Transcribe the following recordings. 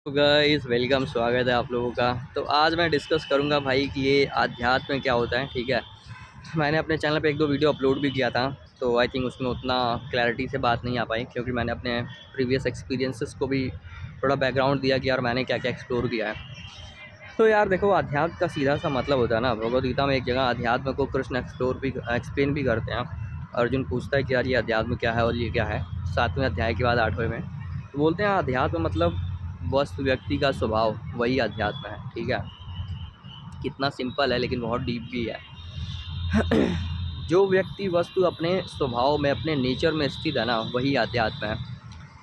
तो guys welcome, स्वागत है आप लोगों का। तो आज मैं डिस्कस करूंगा भाई कि ये आध्यात्म क्या होता है। ठीक है, मैंने अपने चैनल पे एक दो वीडियो अपलोड भी किया था, तो आई थिंक उसमें उतना क्लैरिटी से बात नहीं आ पाई, क्योंकि मैंने अपने प्रीवियस एक्सपीरियंसेस को भी थोड़ा बैकग्राउंड दिया कि यार मैंने क्या क्या एक्सप्लोर किया है। तो यार देखो, अध्यात्म का सीधा सा मतलब होता है ना, भगवद गीता में एक जगह अध्यात्म को कृष्ण एक्सप्लेन भी करते हैं। अर्जुन पूछता है कि यार ये अध्यात्म क्या है और ये क्या है, 7वें अध्याय के बाद 8वें में। तो बोलते हैं अध्यात्म मतलब वस्तु व्यक्ति का स्वभाव, वही अध्यात्म है। ठीक है, कितना सिंपल है लेकिन बहुत डीप भी है। जो व्यक्ति वस्तु अपने स्वभाव में, अपने नेचर में स्थित है ना, वही अध्यात्म है।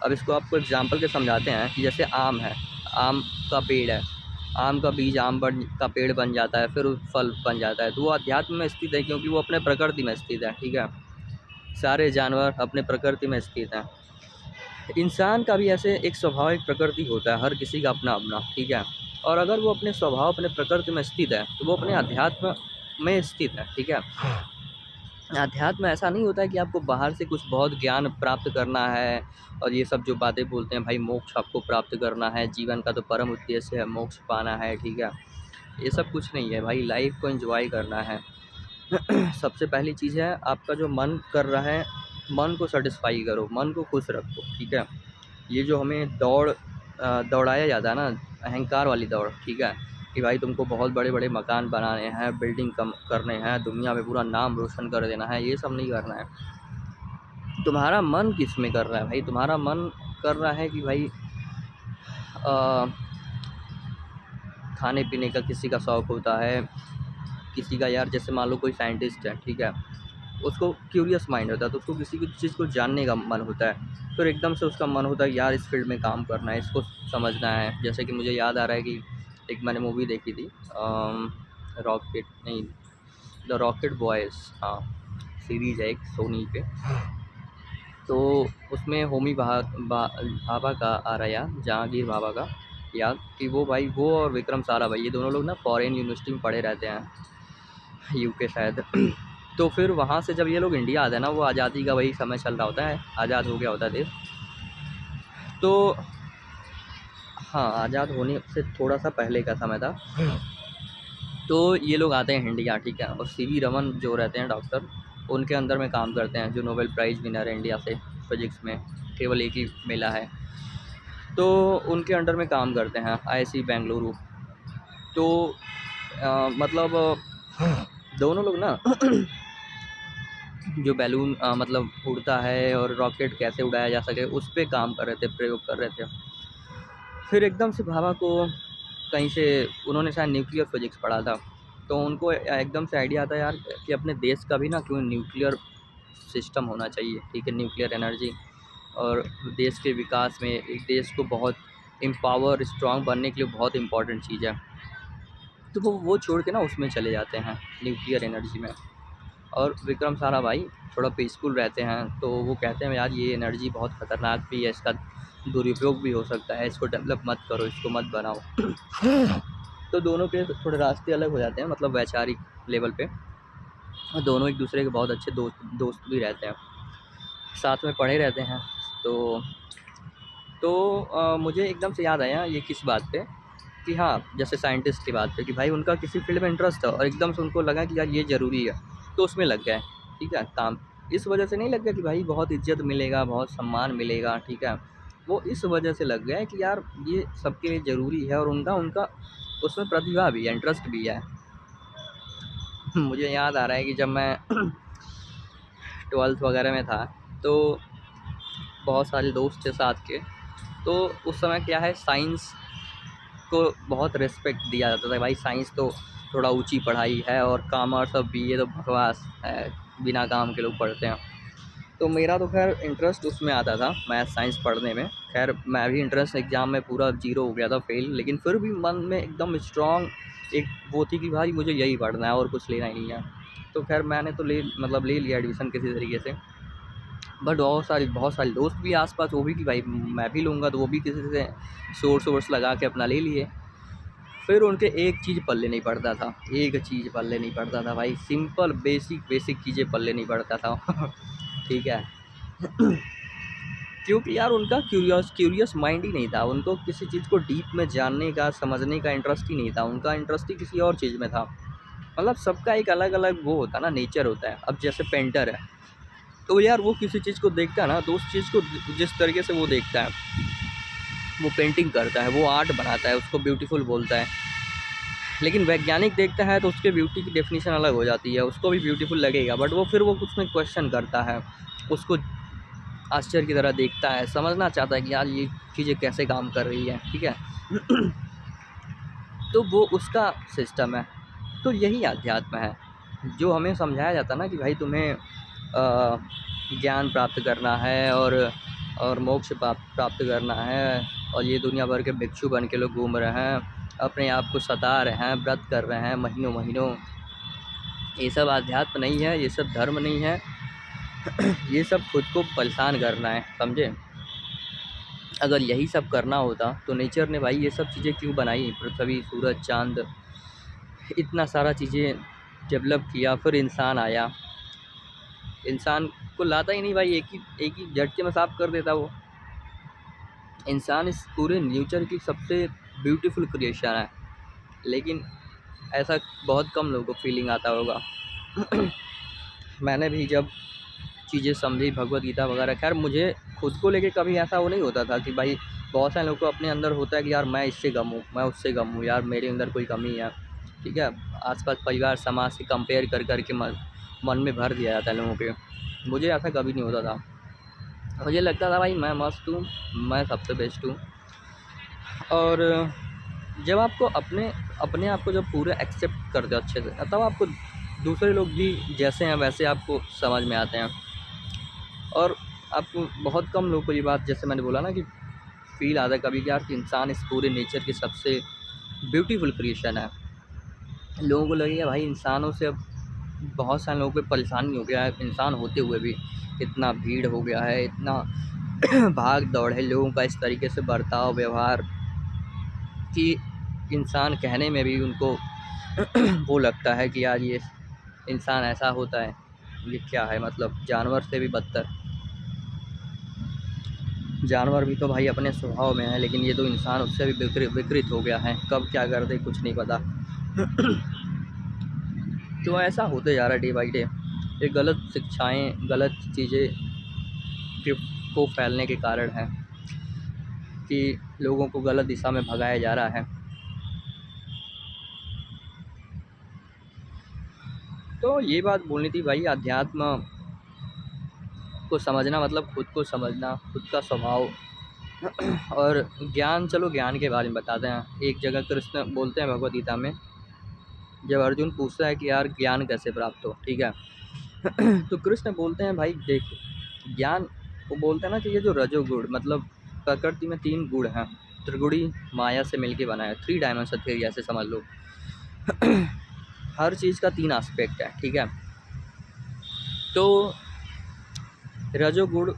अब इसको आपको एग्जाम्पल के समझाते हैं कि जैसे आम है, आम का पेड़ है, आम का बीज आम बन का पेड़ बन जाता है, फिर फल बन जाता है, तो वो अध्यात्म में स्थित है, क्योंकि वो अपने प्रकृति में स्थित है। ठीक है, सारे जानवर अपने प्रकृति में स्थित हैं। इंसान का भी ऐसे एक स्वाभाविक प्रकृति होता है, हर किसी का अपना अपना। ठीक है, और अगर वो अपने स्वभाव, अपने प्रकृति में स्थित है, तो वो अपने अध्यात्म में स्थित है। ठीक है, अध्यात्म ऐसा नहीं होता है कि आपको बाहर से कुछ बहुत ज्ञान प्राप्त करना है और ये सब जो बातें बोलते हैं भाई, मोक्ष आपको प्राप्त करना है, जीवन का तो परम उद्देश्य है मोक्ष पाना है। ठीक है, ये सब कुछ नहीं है भाई, लाइफ को एंजॉय करना है। सबसे पहली चीज़ है, आपका जो मन कर रहा है, मन को सेटिस्फाई करो, मन को खुश रखो। ठीक है, ये जो हमें दौड़ाया जाता है ना, अहंकार वाली दौड़, ठीक है, कि भाई तुमको बहुत बड़े बड़े मकान बनाने हैं, बिल्डिंग कम करने हैं, दुनिया में पूरा नाम रोशन कर देना है, ये सब नहीं करना है। तुम्हारा मन किस में कर रहा है भाई? तुम्हारा मन कर रहा है कि भाई आ, खाने पीने का किसी का शौक़ होता है, किसी का यार जैसे मान लो कोई साइंटिस्ट है, ठीक है, उसको क्यूरियस माइंड होता है, तो उसको किसी भी चीज़ को जानने का मन होता है, फिर एकदम से उसका मन होता है यार इस फील्ड में काम करना है, इसको समझना है। जैसे कि मुझे याद आ रहा है कि एक मैंने मूवी देखी थी, रॉकेट नहीं, द रॉकेट बॉयज़, हाँ, सीरीज़ है एक सोनी पे। तो उसमें होमी भाभा का आ रहा है याद, जहांगीर भाभा का याद, कि वो भाई, वो और विक्रम साराभाई, ये दोनों लोग ना फॉरेन यूनिवर्सिटी में पढ़े रहते हैं, यूके शायद। तो फिर वहाँ से जब ये लोग इंडिया आते हैं ना, वो आज़ादी का वही समय चल रहा होता है, आज़ाद हो गया होता है देश। तो हाँ, आज़ाद होने से थोड़ा सा पहले का समय था। तो ये लोग आते हैं इंडिया, ठीक है, और सीवी रमन जो रहते हैं डॉक्टर, उनके अंदर में काम करते हैं, जो नोबेल प्राइज़ विनर है इंडिया से फिजिक्स में, केवल एक ही मिला है। तो उनके अंडर में काम करते हैं, आईआईसी बेंगलुरु। तो मतलब दोनों लोग ना जो बैलून मतलब उड़ता है और रॉकेट कैसे उड़ाया जा सके, उस पे काम कर रहे थे, प्रयोग कर रहे थे। फिर एकदम से भाभा को कहीं से, उन्होंने शायद न्यूक्लियर फिजिक्स पढ़ा था, तो उनको एकदम से आइडिया आता है यार कि अपने देश का भी ना क्यों न्यूक्लियर सिस्टम होना चाहिए। ठीक है, न्यूक्लियर एनर्जी, और देश के विकास में, एक देश को बहुत एम्पावर, स्ट्रांग बनने के लिए बहुत इंपॉर्टेंट चीज़ है। तो वो छोड़ के ना उसमें चले जाते हैं, न्यूक्लियर एनर्जी में। और विक्रम साराभाई थोड़ा पीसफुल रहते हैं, तो वो कहते हैं यार ये एनर्जी बहुत ख़तरनाक भी है, इसका दुरुपयोग भी हो सकता है, इसको डेवलप मत करो, इसको मत बनाओ। तो दोनों के थोड़े रास्ते अलग हो जाते हैं, मतलब वैचारिक लेवल पे। और दोनों एक दूसरे के बहुत अच्छे दोस्त भी रहते हैं, साथ में पढ़े रहते हैं। तो मुझे एकदम से याद आया ये किस बात पे, कि हाँ, जैसे साइंटिस्ट की बात पे, कि भाई उनका किसी फील्ड में इंटरेस्ट था और एकदम से उनको लगा कि यार ये ज़रूरी है, तो उसमें लग गए। ठीक है, काम इस वजह से नहीं लग गया कि भाई बहुत इज्जत मिलेगा, बहुत सम्मान मिलेगा। ठीक है, वो इस वजह से लग गया कि यार ये सबके लिए ज़रूरी है, और उनका उनका उसमें प्रतिभा भी है, इंटरेस्ट भी है। मुझे याद आ रहा है कि जब मैं 12th वगैरह में था, तो बहुत सारे दोस्त थे साथ के। तो उस समय क्या है, साइंस को बहुत रिस्पेक्ट दिया जाता था, भाई साइंस तो थोड़ा ऊंची पढ़ाई है, और कॉमर्स और बीए तो बकवास है, बिना काम के लोग पढ़ते हैं। तो मेरा तो खैर इंटरेस्ट उसमें आता था, मैथ साइंस पढ़ने में। खैर मैं भी इंट्रेंस एग्ज़ाम में पूरा 0 हो गया था, फेल, लेकिन फिर भी मन में एकदम स्ट्रॉन्ग एक वो थी कि भाई मुझे यही पढ़ना है और कुछ लेना ही नहीं है। तो खैर मैंने तो ले लिया एडमिशन किसी तरीके से। बट बहुत सारे दोस्त भी आस-पास, वो भी कि भाई मैं भी लूँगा, तो वो भी किसी से सोर्स वोर्स लगा के अपना ले लिए। फिर उनके एक चीज़ पल्ले नहीं पड़ता था, एक चीज़ पल्ले नहीं पड़ता था भाई, सिंपल बेसिक चीज़ें पल्ले नहीं पड़ता था। ठीक है। क्योंकि यार उनका क्यूरियस माइंड ही नहीं था, उनको किसी चीज़ को डीप में जानने का, समझने का इंटरेस्ट ही नहीं था, उनका इंटरेस्ट ही किसी और चीज़ में था। मतलब सबका एक अलग अलग वो होता है ना, नेचर होता है। अब जैसे पेंटर है, तो यार वो किसी चीज़ को देखता है ना, तो उस चीज़ को जिस तरीके से वो देखता है, वो पेंटिंग करता है, वो आर्ट बनाता है, उसको ब्यूटीफुल बोलता है। लेकिन वैज्ञानिक देखता है तो उसके ब्यूटी की डेफिनेशन अलग हो जाती है, उसको भी ब्यूटीफुल लगेगा, बट वो फिर वो उसमें क्वेश्चन करता है, उसको आश्चर्य की तरह देखता है, समझना चाहता है कि यार ये चीज़ें कैसे काम कर रही है, ठीक है। तो वो उसका सिस्टम है। तो यही अध्यात्म है, जो हमें समझाया जाता है ना कि भाई तुम्हें ज्ञान प्राप्त करना है और मोक्ष प्राप्त करना है, और ये दुनिया भर के भिक्षु बन के लोग घूम रहे हैं, अपने आप को सता रहे हैं, व्रत कर रहे हैं महीनों महीनों। ये सब अध्यात्म नहीं है, ये सब धर्म नहीं है। ये सब खुद को परेशान करना है, समझे। अगर यही सब करना होता तो नेचर ने भाई ये सब चीज़ें क्यों बनाई, पृथ्वी, सूरज, चांद, इतना सारा चीज़ें डेवलप किया, फिर इंसान आया। इंसान को लाता ही नहीं भाई, एक ही झटके में साफ कर देता वो। इंसान इस पूरे नेचर की सबसे ब्यूटीफुल क्रिएशन है, लेकिन ऐसा बहुत कम लोगों को फीलिंग आता होगा। मैंने भी जब चीज़ें समझी, भगवत गीता वगैरह, खैर मुझे खुद को लेके कभी ऐसा वो नहीं होता था कि भाई, बहुत सारे लोगों को अपने अंदर होता है कि यार मैं इससे कम हूँ, मैं उससे कम हूँ, यार मेरे अंदर कोई कमी है, ठीक है। आसपास परिवार समाज से कंपेयर कर करके मन में भर दिया जाता है लोगों के। मुझे ऐसा कभी नहीं होता था, मुझे लगता था भाई मैं मस्त हूँ, मैं सबसे बेस्ट हूँ। और जब आपको अपने अपने आप को जब पूरा एक्सेप्ट करते हो अच्छे से, तब आपको दूसरे लोग भी जैसे हैं वैसे आपको समझ में आते हैं। और आपको बहुत कम लोगों को ये बात, जैसे मैंने बोला ना, कि फील आता है कभी कि यार कि इंसान इस पूरे नेचर की सबसे ब्यूटीफुल क्रिएशन है। लोगों को लगेगा भाई इंसानों से अब बहुत सारे लोगों पे परेशानी हो गया है, इंसान होते हुए भी इतना भीड़ हो गया है, इतना भाग दौड़ है लोगों का, इस तरीके से बर्ताव व्यवहार कि इंसान कहने में भी उनको वो लगता है कि यार ये इंसान ऐसा होता है, ये क्या है, मतलब जानवर से भी बदतर। जानवर भी तो भाई अपने स्वभाव में है, लेकिन ये तो इंसान उससे भी विकृत हो गया है, कब क्या कर दे कुछ नहीं पता। तो ऐसा होते जा रहा है डे बाई डे। ये गलत शिक्षाएं, गलत चीज़ें को फैलने के कारण है कि लोगों को गलत दिशा में भगाया जा रहा है। तो ये बात बोलनी थी भाई, अध्यात्म को समझना मतलब खुद को समझना, खुद का स्वभाव। और ज्ञान, चलो ज्ञान के बारे में बताते हैं। एक जगह कृष्ण बोलते हैं भगवद गीता में, जब अर्जुन पूछता है कि यार ज्ञान कैसे प्राप्त हो, ठीक है। तो कृष्ण बोलते हैं भाई देख, ज्ञान, वो बोलते हैं ना कि ये जो रजोगुण, मतलब प्रकृति में 3 गुण हैं, त्रिगुणी माया से मिलके बना है, 3 डायमेंशन थ्योरी ऐसे समझ लो। हर चीज़ का 3 एस्पेक्ट है, ठीक है। तो रजोगुण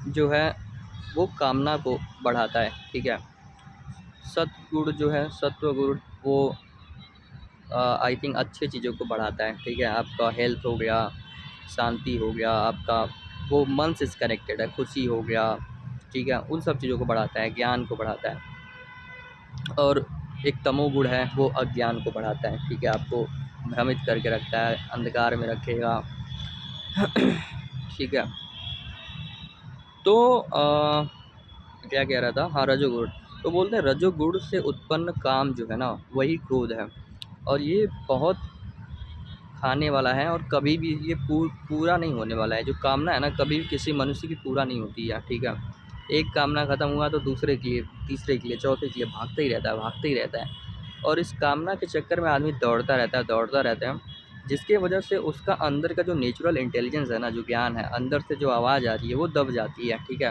जो है वो कामना को बढ़ाता है, ठीक है। सतगुण जो है, सत्व गुण, वो आई थिंक अच्छे चीज़ों को बढ़ाता है, ठीक है। आपका हेल्थ हो गया, शांति हो गया, आपका वो मन से कनेक्टेड है, खुशी हो गया, ठीक है, उन सब चीज़ों को बढ़ाता है, ज्ञान को बढ़ाता है। और एक तमोगुण है, वो अज्ञान को बढ़ाता है, ठीक है, आपको भ्रमित करके रखता है, अंधकार में रखेगा। ठीक है। तो क्या कह रहा था, हाँ, रजोगुण। तो बोलते हैं रजोगुण से उत्पन्न काम जो है ना, वही क्रोध है, और ये बहुत खाने वाला है, और कभी भी ये पूरा नहीं होने वाला है। जो कामना है ना, कभी भी किसी मनुष्य की पूरा नहीं होती है, ठीक है। एक कामना ख़त्म हुआ तो दूसरे के लिए, तीसरे के लिए, चौथे के लिए भागते ही रहता है, भागते ही रहता है। और इस कामना के चक्कर में आदमी दौड़ता रहता है, दौड़ता रहता है, जिसके वजह से उसका अंदर का जो नेचुरल इंटेलिजेंस है ना, जो ज्ञान है, अंदर से जो आवाज़ आ रही है, वो दब जाती है, ठीक है।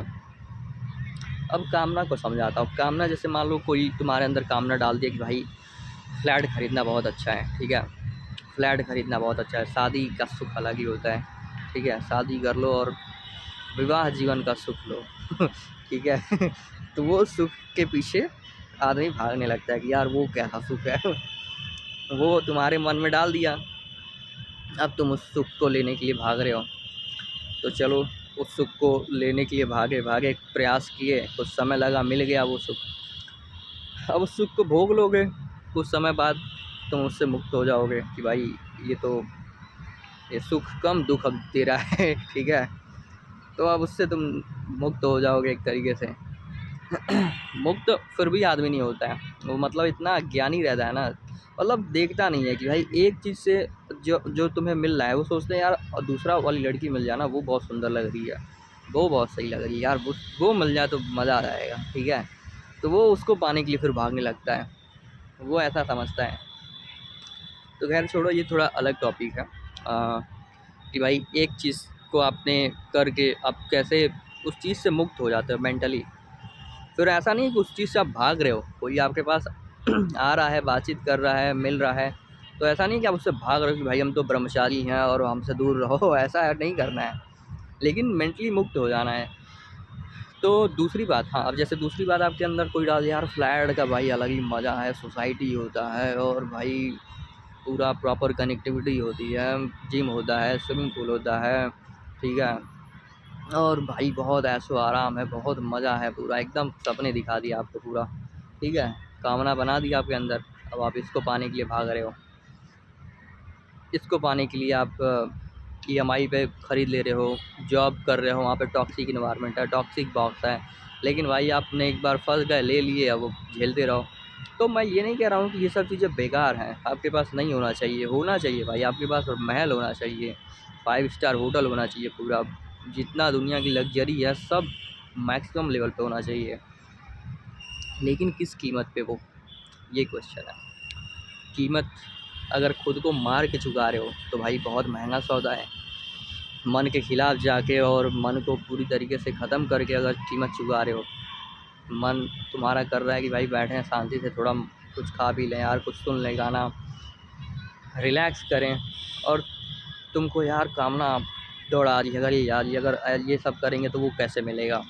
अब कामना को समझाता हूँ। कामना, जैसे मान लो कोई तुम्हारे अंदर कामना डाल दिया कि भाई फ्लैट ख़रीदना बहुत अच्छा है, ठीक है, फ्लैट ख़रीदना बहुत अच्छा है, शादी का सुख अलग ही होता है, ठीक है, शादी कर लो और विवाह जीवन का सुख लो। ठीक है। तो वो सुख के पीछे आदमी भागने लगता है कि यार वो कैसा सुख है। वो तुम्हारे मन में डाल दिया, अब तुम उस सुख को लेने के लिए भाग रहे हो। तो चलो, उस सुख को लेने के लिए भागे भागे प्रयास किए, कुछ समय लगा, मिल गया वो सुख। अब उस सुख को भोग लोगे, कुछ समय बाद तुम उससे मुक्त हो जाओगे कि भाई ये तो ये सुख कम दुख अब दे रहा है ठीक है। तो अब उससे तुम मुक्त हो जाओगे एक तरीके से। मुक्त फिर भी आदमी नहीं होता है वो, मतलब इतना ज्ञानी रहता है ना, मतलब देखता नहीं है कि भाई एक चीज़ से जो जो तुम्हें मिल रहा है वो सोचते हैं यार दूसरा वाली लड़की मिल जाए ना, वो बहुत सुंदर लग रही है, वो बहुत सही लग रही है यार, वो मिल जाए तो मज़ा आ जाएगा ठीक है। तो वो उसको पाने के लिए फिर भागने लगता है, वो ऐसा समझता है। तो खैर छोड़ो, ये थोड़ा अलग टॉपिक है कि भाई एक चीज़ को आपने करके आप कैसे उस चीज़ से मुक्त हो जाते हो मेंटली। फिर ऐसा नहीं कि उस चीज़ से आप भाग रहे हो, कोई आपके पास आ रहा है, बातचीत कर रहा है, मिल रहा है, तो ऐसा नहीं कि आप उससे भाग रहे हो कि भाई हम तो ब्रह्मचारी हैं और हमसे दूर रहो, ऐसा नहीं करना है, लेकिन मेंटली मुक्त हो जाना है। तो दूसरी बात, हाँ अब जैसे दूसरी बात आपके अंदर कोई डाल यार फ्लैट का भाई अलग ही मज़ा है, सोसाइटी होता है और भाई पूरा प्रॉपर कनेक्टिविटी होती है, जिम होता है, स्विमिंग पूल होता है ठीक है, और भाई बहुत ऐशो आराम है, बहुत मज़ा है, पूरा एकदम सपने दिखा दिया आपको पूरा ठीक है, कामना बना दिया आपके अंदर। अब आप इसको पाने के लिए भाग रहे हो, इसको पाने के लिए आप ईएमआई पे ख़रीद ले रहे हो, जॉब कर रहे हो, वहाँ पे टॉक्सिक इन्वायरमेंट है, टॉक्सिक बॉस है, लेकिन भाई आपने एक बार फंस गए, ले लिए, अब वो झेलते रहो। तो मैं ये नहीं कह रहा हूँ कि ये सब चीज़ें बेकार हैं, आपके पास नहीं होना चाहिए, होना चाहिए भाई, आपके पास महल होना चाहिए, 5 स्टार होटल होना चाहिए, पूरा जितना दुनिया की लग्जरी है सब मैक्सिमम लेवल पे होना चाहिए, लेकिन किस कीमत पे वो, ये क्वेश्चन है। कीमत अगर खुद को मार के चुका रहे हो तो भाई बहुत महंगा सौदा है। मन के खिलाफ जाके और मन को पूरी तरीके से ख़त्म करके अगर कीमत चुका रहे हो, मन तुम्हारा कर रहा है कि भाई बैठें शांति से, थोड़ा कुछ खा पी लें यार, कुछ सुन लें गाना, रिलैक्स करें, और तुमको यार कामना दौड़ा रही है, अगर ये सब करेंगे तो वो कैसे मिलेगा,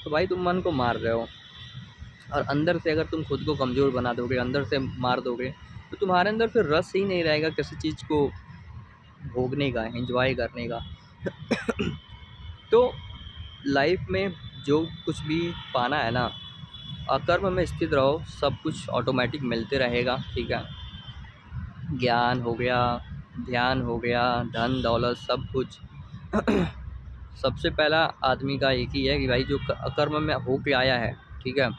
तो भाई तुम मन को मार रहे हो। और अंदर से अगर तुम खुद को कमज़ोर बना दोगे, अंदर से मार दोगे, तो तुम्हारे अंदर फिर रस ही नहीं रहेगा किसी चीज़ को भोगने का, एंजॉय करने का। तो लाइफ में जो कुछ भी पाना है ना, अकर्म में स्थित रहो, सब कुछ ऑटोमेटिक मिलते रहेगा ठीक है। ज्ञान हो गया, ध्यान हो गया, धन दौलत सब कुछ। सबसे पहला आदमी का एक ही है कि भाई जो अकर्म में हो के आया है ठीक है,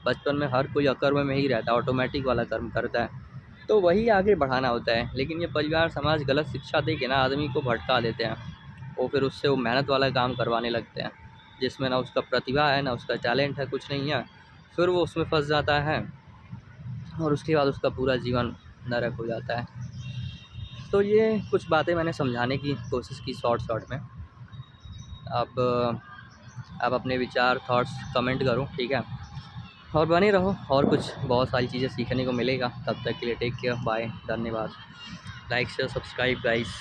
बचपन में हर कोई अकर्म में ही रहता है, ऑटोमेटिक वाला कर्म करता है, तो वही आगे बढ़ाना होता है। लेकिन ये परिवार समाज गलत शिक्षा दे के ना आदमी को भटका देते हैं, और फिर उससे वो मेहनत वाला काम करवाने लगते हैं जिसमें ना उसका प्रतिभा है, ना उसका टैलेंट है, कुछ नहीं है, फिर वो उसमें फंस जाता है और उसके बाद उसका पूरा जीवन नरक हो जाता है। तो ये कुछ बातें मैंने समझाने की कोशिश की शॉर्ट में। अब आप अपने विचार थॉट्स कमेंट करो ठीक है, और बने रहो, और कुछ बहुत सारी चीज़ें सीखने को मिलेगा। तब तक के लिए टेक केयर, बाय, धन्यवाद। Like share subscribe guys.